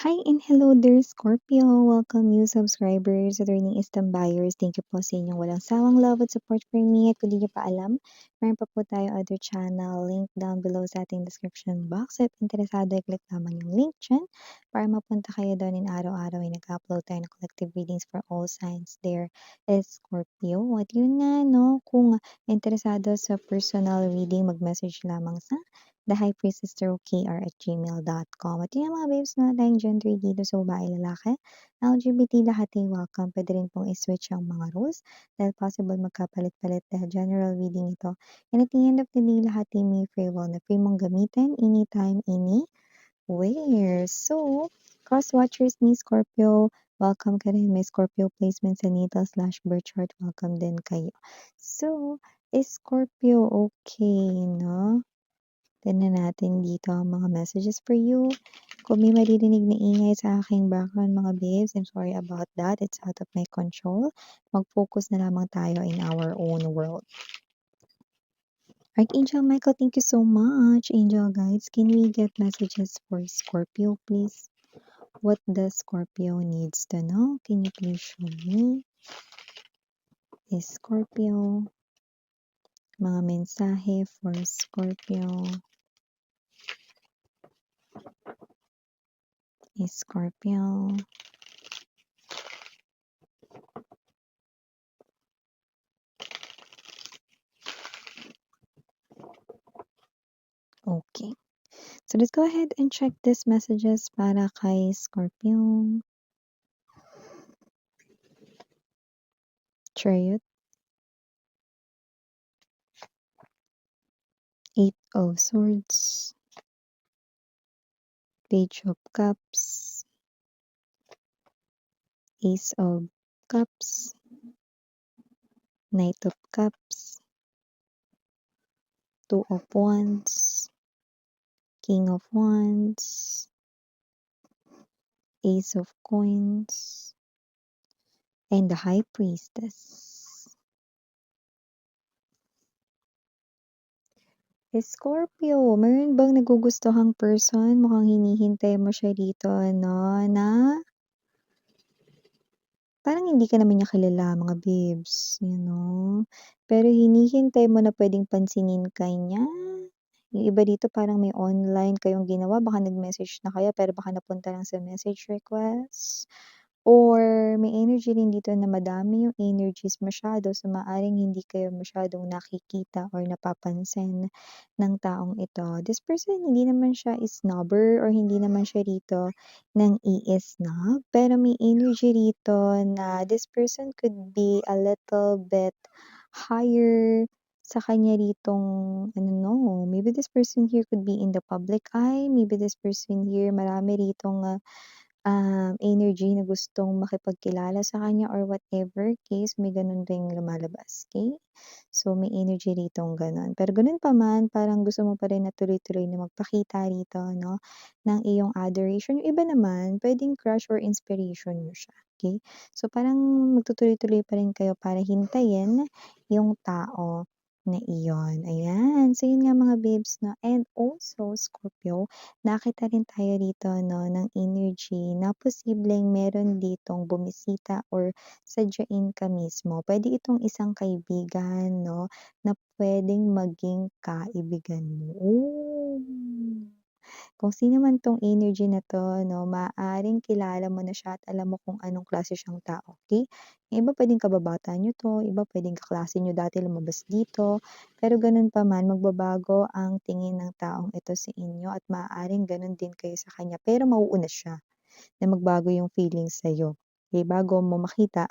Hi and hello there, Scorpio! Welcome new subscribers, returning istam buyers. Thank you po sa inyong walang sawang love at support for me. At kung di niyo pa alam, meron pa po tayo other channel, link down below sa ating description box. At interesado, i-click lamang yung link dyan para mapunta kayo doon. In araw-araw ay nag-upload tayo ng collective readings for all signs there is Scorpio. At yun nga, no, kung interesado sa personal reading, mag-message lamang sa thehighpriestesskr@gmail.com. At yun mga babes, na tayong gender dito sa babae, lalaki, LGBT, lahat ay welcome. Pwede rin pong i-switch ang mga roles dahil possible magkapalit-palit dahil general reading ito. And at the end of the day, lahat ay may free will na free mong gamitin anytime, anywhere. So, cross-watchers ni Scorpio, welcome ka rin. May Scorpio placement sa natal/birth chart, welcome din kayo. So, is Scorpio okay, no? Tignan natin dito ang mga messages for you. Kung may maririnig na ingay sa aking background mga babes, I'm sorry about that. It's out of my control. Mag-focus na lamang tayo in our own world. Archangel Michael, thank you so much. Angel guides, can we get messages for Scorpio, please? What does Scorpio needs to know? Can you please show me? Is Scorpio, mga mensahe for Scorpio. Is Scorpio. Okay. So let's go ahead and check these messages para kay Scorpio. Chariot. 8 of Swords. Page of Cups. Ace of Cups. Knight of Cups. 2 of Wands. King of Wands. Ace of Coins. And the High Priestess. Scorpio, meron bang nagugustuhang person? Mukhang hinihintay mo siya dito, no? Na parang hindi ka naman niya kilala mga babes, you know? Pero hinihintay mo na pwedeng pansinin ka niya. Yung iba dito parang may online kayong ginawa, baka nag-message na kayo pero baka napunta lang sa message request. Or may energy rin dito na madami yung energies masyado, so maaaring hindi kayo masyadong nakikita or napapansin ng taong ito. This person, hindi naman siya snobber or hindi naman siya rito ng i-snob, pero may energy rito na this person could be a little bit higher sa kanya ritong, ano no, maybe this person here could be in the public eye, maybe this person here marami ritong energy na gustong makipagkilala sa kanya or whatever case, may ganun ring lumalabas, okay? So, may energy ritong ganun. Pero ganun pa man, parang gusto mo pa rin na tuloy-tuloy na magpakita rito, no, ng iyong adoration. Yung iba naman, pwedeng crush or inspiration mo siya, okay? So, parang magtutuloy-tuloy pa rin kayo para hintayin yung tao na iyon. Ayan. So, yun nga mga babes, no? And also, Scorpio, nakita rin tayo rito, no, ng energy na posibleng meron ditong bumisita or sadyain ka mismo. Pwede itong isang kaibigan, no, na pwedeng maging kaibigan mo. Oh! Kung sino man 'tong energy na 'to, no, maaaring kilala mo na siya at alam mo kung anong klase siyang tao, okey? Yung iba puwedeng kababata niyo 'to, iba puwedeng kaklase niyo dati lumabas dito, pero gano'n pa man magbabago ang tingin ng taong ito sa inyo at maaaring gano'n din kayo sa kanya, pero mauuna siya na magbago yung feelings sa'yo, okey? Bago mo siya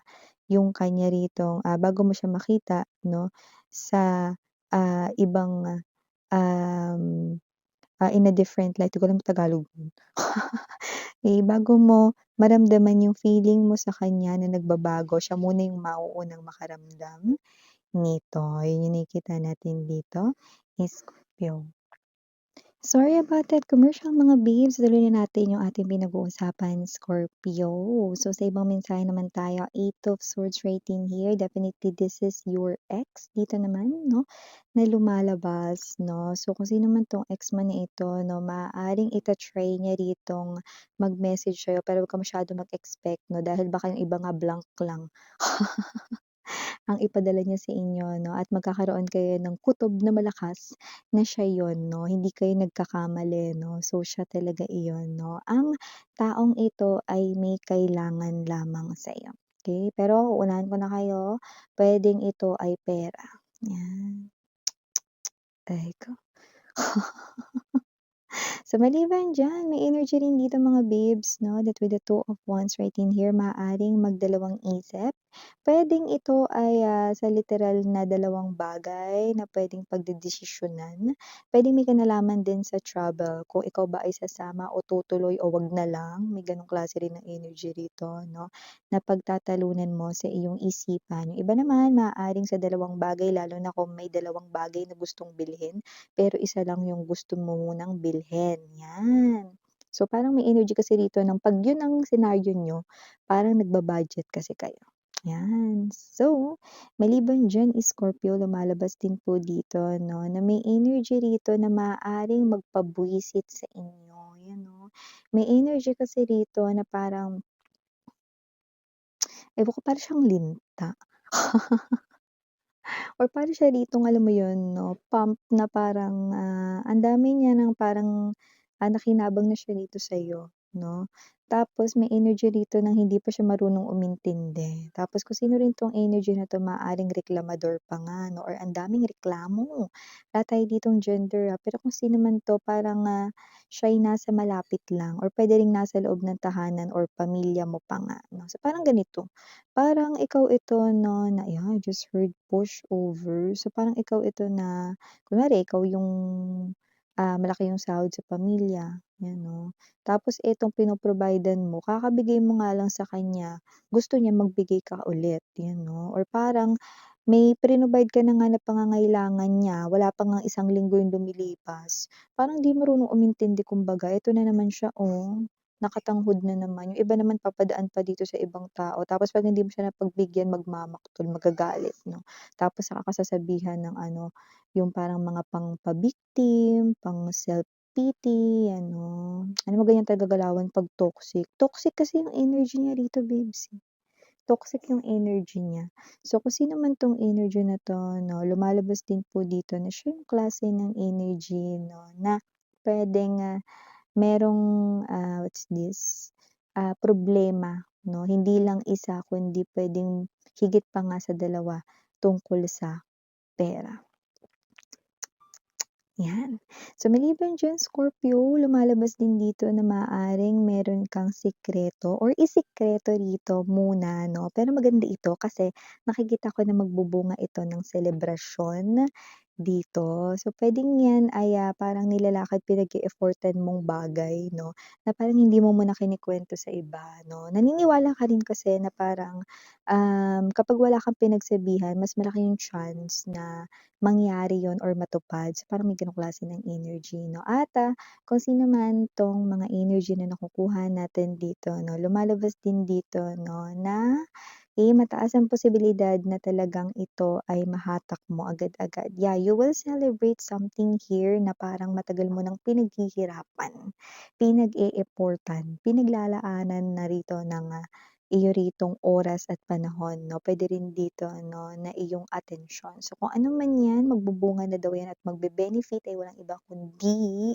makita 'no, sa, ibang, um in a different light, di ko alam Tagalog nun. Bago mo maramdaman yung feeling mo sa kanya na nagbabago, siya muna yung mauunang makaramdam nito. Yun yung nakikita natin dito, Scorpio. Sorry about that commercial mga babes, tuloy na natin yung ating pinag-uusapan, Scorpio. So sa ibang mensahe naman tayo, Eight of Swords right in here. Definitely this is your ex dito naman, no? Na lumalabas, no? So kung sino man tong ex mo na ito, no, maaaring ita-try niya ditong mag-message sa'yo pero huwag ka masyado mag-expect, no? Dahil baka yung iba nga blank lang. Ang ipadala niya sa inyo 'no, at magkakaroon kayo ng kutob na malakas na siya yun 'no, hindi kayo nagkakamali 'no. So siya talaga iyon 'no. Ang taong ito ay may kailangan lamang sa'yo, okey? Pero uunahan ko na kayo, puwedeng ito ay pera, 'yan. Aray ko. So, maliban diyan, may energy rin dito mga babes 'no, that with the Two of Wands right in here, maaaring magdalawang isip. Puwedeng ito ay, sa literal na dalawang bagay na puwedeng pagdedesisyonan. Puwedeng may kinalaman din sa travel, kung ikaw ba ay sasama o tutuloy o 'wag na lang, may gano'ng klase rin ng energy rito 'no, na pagtatalunan mo sa iyong isipan. Yung iba naman maaaring sa dalawang bagay lalo na kung may dalawang bagay na gustong bilhin pero isa lang yung gusto mo munang bilhin, 'yan. So, parang may energy kasi rito ng 'pag yun ang senaryo niyo, parang nagba-budget kasi kayo, 'yan. So, maliban diyan, Scorpio, lumalabas din po dito 'no, na may energy rito na maaaring magpabwisit sa inyo, 'yan 'no. May energy kasi rito na parang, ewan ko, para siyang linta. Or para siya ritong alam mo yun 'no, pump na parang, ang dami niya ng parang, nakinabang na siya dito sa'yo 'no. Tapos may energy rito ng hindi pa siya marunong umintindi. Tapos kung sino rin 'tong energy na 'to maaaring reklamador pa nga 'no or ang daming reklamo. Wala tayo ditong gender, pero kung sino man 'to parang, siya'y nasa malapit lang or puwede ring nasa loob ng tahanan or pamilya mo pa nga 'no. So parang ganito, parang ikaw ito 'no, na yeah, I just heard pushover. So, parang ikaw ito na kunwari ikaw yung, malaki yung sahod sa pamilya, 'yan 'no. Tapos itong pino-provide-an mo, kakabigay mo nga lang sa kanya, gusto niya magbigay ka ulit, 'yan 'no. Or parang may prinobide ka na nga na pangangailangan niya, wala pa ngang isang linggo yung lumilipas, parang 'di marunong umintindi kumbaga. Ito na naman siya, oh. Nakatanghod na naman, yung iba naman papadaan pa dito sa ibang tao tapos 'pag hindi mo siya napagbigyan magmamaktol, magagalit 'no. Tapos saka ka sasabihan ng ano, yung parang mga pang-pa-victim, pang-self-pity, ano. Alam mo ganyan talaga galawan 'pag toxic. Toxic kasi yung energy niya rito babes, eh. Toxic yung energy niya. So kung sino man 'tong energy na 'to 'no, lumalabas din po dito na siya yung klase ng energy 'no, na puwedeng, merong, what's this, problema 'no, hindi lang isa kundi puwedeng higit pa nga sa dalawa tungkol sa pera. 'Yan. So, maliban diyan, Scorpio, lumalabas din dito na maaaring meron kang sikreto or isikreto rito muna 'no. Pero maganda ito kasi nakikita ko na magbubunga ito ng selebrasyon dito. So, puwedeng 'yan ay, parang nilalakad pinag-e-effortan mong bagay 'no, na parang hindi mo muna kinukuwento sa iba 'no. Naniniwala ka rin kasi na parang, kapag wala kang pinagsabihan mas malaki yung chance na mangyari yon or matupad. So, parang may gano'ng klase ng energy 'no at, kung sino man 'tong mga energy na nakukuha natin dito 'no, lumalabas din dito 'no na, mataas ang posibilidad na talagang ito ay mahatak mo agad-agad. Yeah, you will celebrate something here na parang matagal mo ng pinaghihirapan, pinag-e-effortan, pinaglalaanan na rito ng, iyo ritong oras at panahon 'no, puwede rin dito 'no, na iyong atensyon. So kung ano man 'yan, magbubunga na daw 'yan at magbe-benefit ay walang iba kundi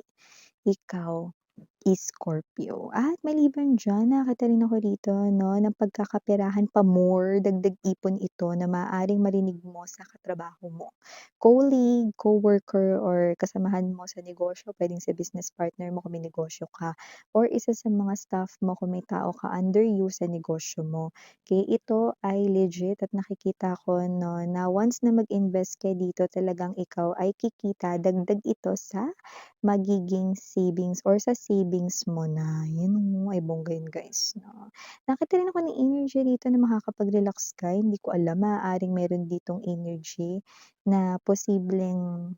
ikaw. Scorpio. At maliban diyan, nakakita rin ako rito 'no, ng pagkakaperahan pa more, dagdag ipon ito na maaaring marinig mo sa katrabaho mo. Colleague, coworker, or kasamahan mo sa negosyo, puwedeng sa business partner mo kung may negosyo ka, or isa sa mga staff mo kung may tao ka under you sa negosyo mo. Kaya ito ay legit at nakikita ko 'no, na once na mag-invest ka dito talagang ikaw ay kikita, dagdag ito sa magiging savings or sa savings mo na. Yun oh, ay bongga yun guys 'no. Nakita rin ako ng energy rito na makakapag-relax ka, hindi ko alam maaaring meron ditong energy na posibleng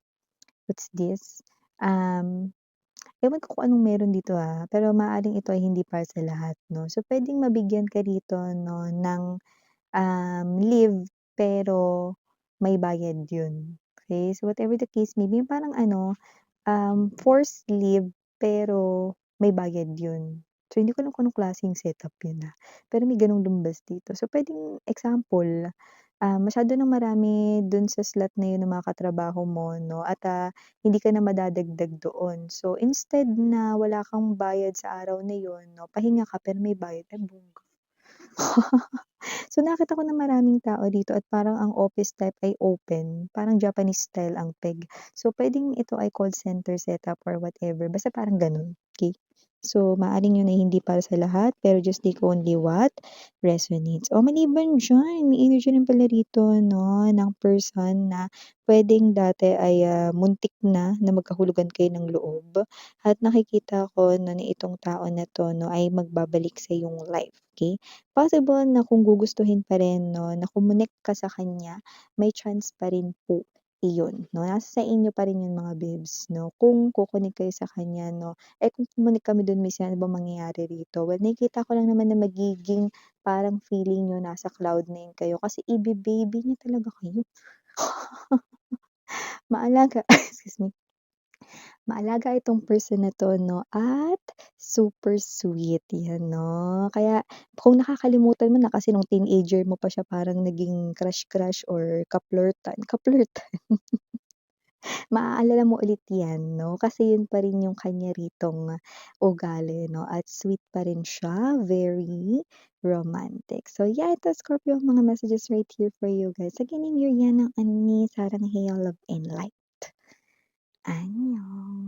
what's this, um Ewan ko kung anong meron dito, pero maaaring ito ay hindi para sa lahat 'no. So, puwedeng mabigyan ka rito 'no ng, leave pero may bayad yun, okey? So, whatever the case may be, yung parang ano, forced leave pero may bayad yun. So, hindi ko alam kung anong klaseng setup yun, pero may gano'ng lumbas dito. So, puwedeng example, masyado ng marami dun sa slot na yun ng mga katrabaho mo 'no at, hindi ka na madadagdag doon. So, instead na wala kang bayad sa araw na yun 'no, pahinga ka pero may bayad, ay bongga. So, nakita ko na maraming tao dito at parang ang office type ay open, parang Japanese style ang peg. So, puwedeng ito ay call center setup or whatever, basta parang gano'n, okey? So, maaaring yun ay hindi para sa lahat, pero just take only what resonates. O maliban diyan, may energy rin pala rito 'no, ng person na puwedeng dati ay, muntik na magkahulugan kayo ng loob at nakikita ko na itong tao na 'to 'no, ay magbabalik sa iyong life, okey? Possible na kung gugustuhin pa rin 'no, na kumonek ka sa kanya, may chance pa rin po iyon 'no. Nasa sa inyo pa rin yun mga bibs 'no, kung ko-connect kayo sa kanya 'no. Eh, kung kumonek kami dun minsan ano bang mangyayari rito? Well, nakikita ko lang naman na magiging parang feeling niyo nasa cloud 9 kayo kasi ibe-baby niya talaga kayo. Maalaga excuse me. Maalaga itong person na 'to 'no at super sweet, 'yan 'no. Kaya kung nakakalimutan mo na kasi nung teenager mo pa siya parang naging crush-crush or ka-flirtan, maaalala mo ulit 'yan 'no, kasi yun pa rin yung kanya ritong ugali 'no at sweet pa rin siya, very romantic. So yeah, ito Scorpio, mga messages right here for you guys. Again, yung Yuriana Ani, Sarang Hail, Love and Light. Annyeong.